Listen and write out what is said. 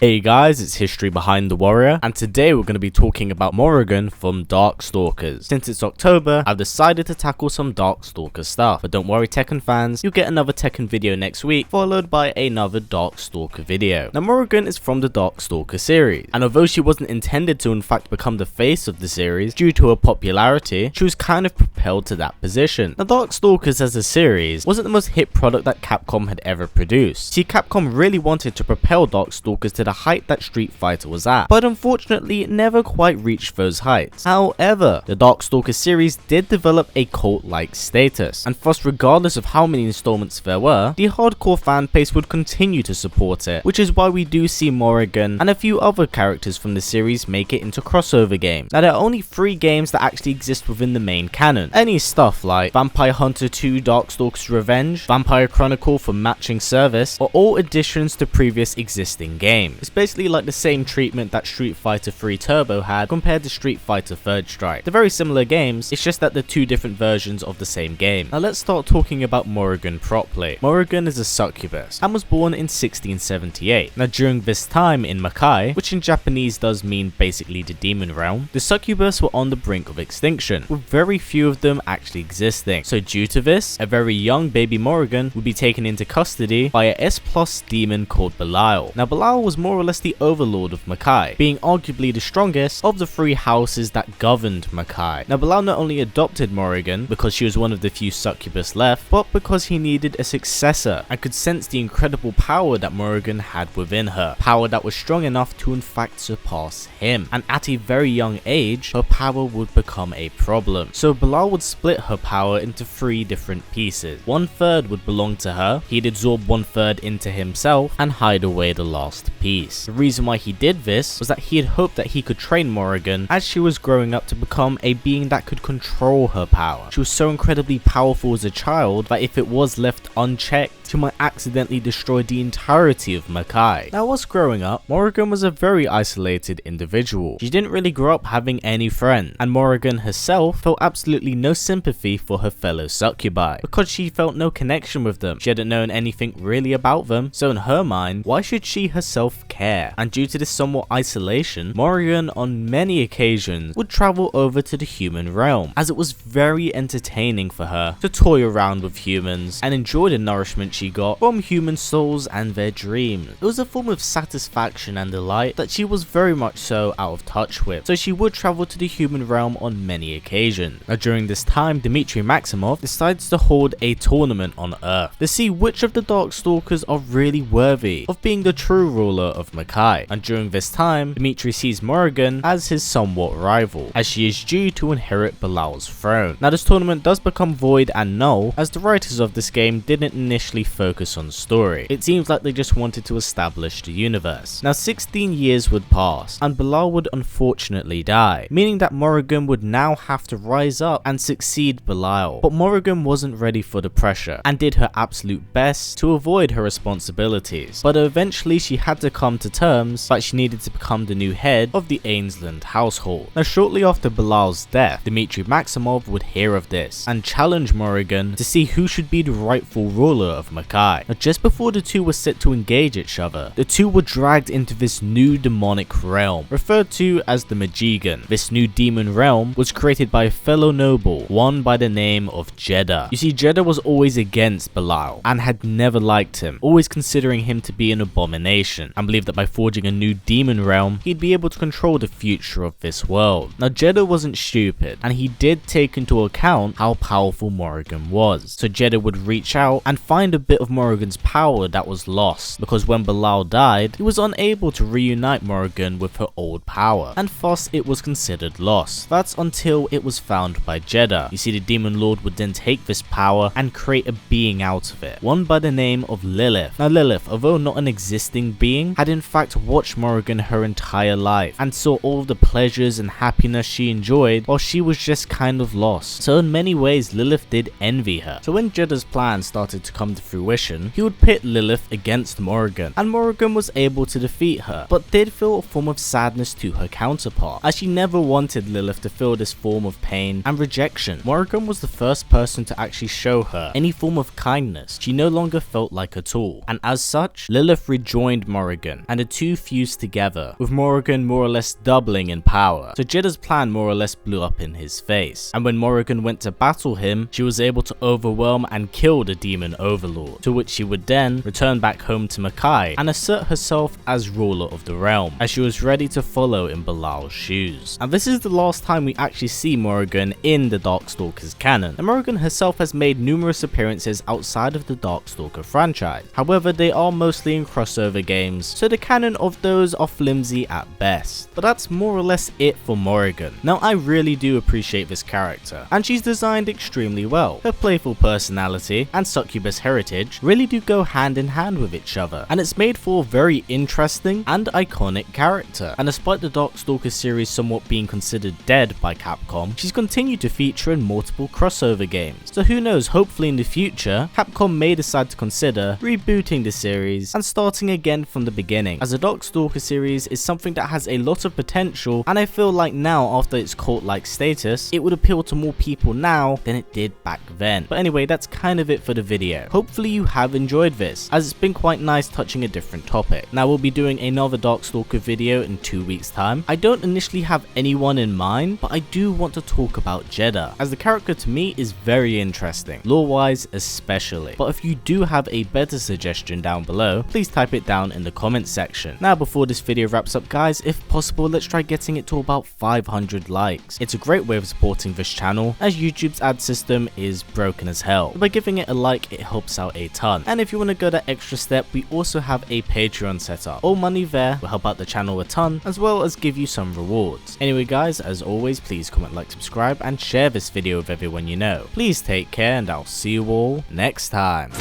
Hey guys, it's History Behind the Warrior, and today we're going to be talking about Morrigan from Darkstalkers. Since it's October, I've decided to tackle some Darkstalker stuff, but don't worry Tekken fans, you'll get another Tekken video next week, followed by another Darkstalker video. Now Morrigan is from the Darkstalker series, and although she wasn't intended to in fact become the face of the series, due to her popularity, she was kind of propelled to that position. Now Darkstalkers as a series wasn't the most hit product that Capcom had ever produced. See, Capcom really wanted to propel Darkstalkers to the height that Street Fighter was at, but unfortunately it never quite reached those heights. However, the Darkstalker series did develop a cult-like status, and thus regardless of how many installments there were, the hardcore fan base would continue to support it, which is why we do see Morrigan and a few other characters from the series make it into crossover games. Now there are only 3 games that actually exist within the main canon. Any stuff like Vampire Hunter 2 Darkstalkers Revenge, Vampire Chronicle for Matching Service, are all additions to previous existing games. It's basically like the same treatment that Street Fighter 3 Turbo had compared to Street Fighter Third Strike. They're very similar games, it's just that they're 2 different versions of the same game. Now let's start talking about Morrigan properly. Morrigan is a succubus and was born in 1678. Now during this time in Makai, which in Japanese does mean basically the demon realm, the succubus were on the brink of extinction, with very few of them actually existing. So due to this, a very young baby Morrigan would be taken into custody by a S+ demon called Belial. Now Belial was more or less the overlord of Makai, being arguably the strongest of the 3 houses that governed Makai. Now Belial not only adopted Morrigan because she was one of the few succubus left, but because he needed a successor and could sense the incredible power that Morrigan had within her, power that was strong enough to in fact surpass him, and at a very young age her power would become a problem. So Belial would split her power into 3 different pieces. 1/3 would belong to her, he'd absorb 1/3 into himself and hide away the last piece. The reason why he did this was that he had hoped that he could train Morrigan as she was growing up to become a being that could control her power. She was so incredibly powerful as a child that if it was left unchecked, she might accidentally destroy the entirety of Makai. Now whilst growing up, Morrigan was a very isolated individual. She didn't really grow up having any friends, and Morrigan herself felt absolutely no sympathy for her fellow succubi, because she felt no connection with them. She hadn't known anything really about them, so in her mind, why should she herself care? And due to this somewhat isolation, Morrigan on many occasions would travel over to the human realm, as it was very entertaining for her to toy around with humans and enjoy the nourishment she got from human souls and their dreams. It was a form of satisfaction and delight that she was very much so out of touch with, so she would travel to the human realm on many occasions. Now during this time, Dmitry Maximov decides to hold a tournament on Earth to see which of the Darkstalkers are really worthy of being the true ruler of Makai, and during this time, Dmitry sees Morrigan as his somewhat rival, as she is due to inherit Belial's throne. Now this tournament does become void and null, as the writers of this game didn't initially focus on story. It seems like they just wanted to establish the universe. Now 16 years would pass, and Belial would unfortunately die, meaning that Morrigan would now have to rise up and succeed Belial. But Morrigan wasn't ready for the pressure, and did her absolute best to avoid her responsibilities, but eventually she had to come to terms that she needed to become the new head of the Ainsland household. Now shortly after Belial's death, Dmitry Maximov would hear of this and challenge Morrigan to see who should be the rightful ruler of Makai. Now just before the 2 were set to engage each other, the 2 were dragged into this new demonic realm, referred to as the Morrigan. This new demon realm was created by a fellow noble, one by the name of Jeddah. You see, Jeddah was always against Belial and had never liked him, always considering him to be an abomination, and believed that by forging a new demon realm, he'd be able to control the future of this world. Now Jeddah wasn't stupid, and he did take into account how powerful Morrigan was, so Jeddah would reach out and find a bit of Morrigan's power that was lost, because when Belial died, he was unable to reunite Morrigan with her old power, and thus it was considered lost. That's until it was found by Jeddah. You see, the Demon Lord would then take this power and create a being out of it, one by the name of Lilith. Now Lilith, although not an existing being, had in fact watched Morrigan her entire life, and saw all the pleasures and happiness she enjoyed while she was just kind of lost. So in many ways, Lilith did envy her. So when Jeddah's plan started to come to fruition, he would pit Lilith against Morrigan, and Morrigan was able to defeat her, but did feel a form of sadness to her counterpart, as she never wanted Lilith to feel this form of pain and rejection. Morrigan was the first person to actually show her any form of kindness she no longer felt like at all, and as such, Lilith rejoined Morrigan Morrigan, and the two fused together, with Morrigan more or less doubling in power. So Jedda's plan more or less blew up in his face, and when Morrigan went to battle him, she was able to overwhelm and kill the demon overlord, to which she would then return back home to Makai and assert herself as ruler of the realm, as she was ready to follow in Belal's shoes. And this is the last time we actually see Morrigan in the Darkstalkers canon, and Morrigan herself has made numerous appearances outside of the Darkstalker franchise. However, they are mostly in crossover games, so the canon of those are flimsy at best. But that's more or less it for Morrigan. Now, I really do appreciate this character, and she's designed extremely well. Her playful personality and Succubus heritage really do go hand in hand with each other, and it's made for a very interesting and iconic character. And despite the Darkstalker series somewhat being considered dead by Capcom, she's continued to feature in multiple crossover games. So who knows, hopefully in the future, Capcom may decide to consider rebooting the series and starting again from the beginning, as the Darkstalker series is something that has a lot of potential, and I feel like now, after its cult-like status, it would appeal to more people now than it did back then. But anyway, that's kind of it for the video. Hopefully you have enjoyed this, as it's been quite nice touching a different topic. Now, we'll be doing another Darkstalker video in 2 weeks time. I don't initially have anyone in mind, but I do want to talk about Jedda, as the character to me is very interesting, lore-wise especially. But if you do have a better suggestion down below, please type it down in the comments section. Now, before this video wraps up guys, if possible, let's try getting it to about 500 likes. It's a great way of supporting this channel, as YouTube's ad system is broken as hell. By giving it a like, it helps out a ton. And if you want to go that extra step, we also have a Patreon set up. All money there will help out the channel a ton, as well as give you some rewards. Anyway guys, as always, please comment, like, subscribe, and share this video with everyone you know. Please take care, and I'll see you all next time.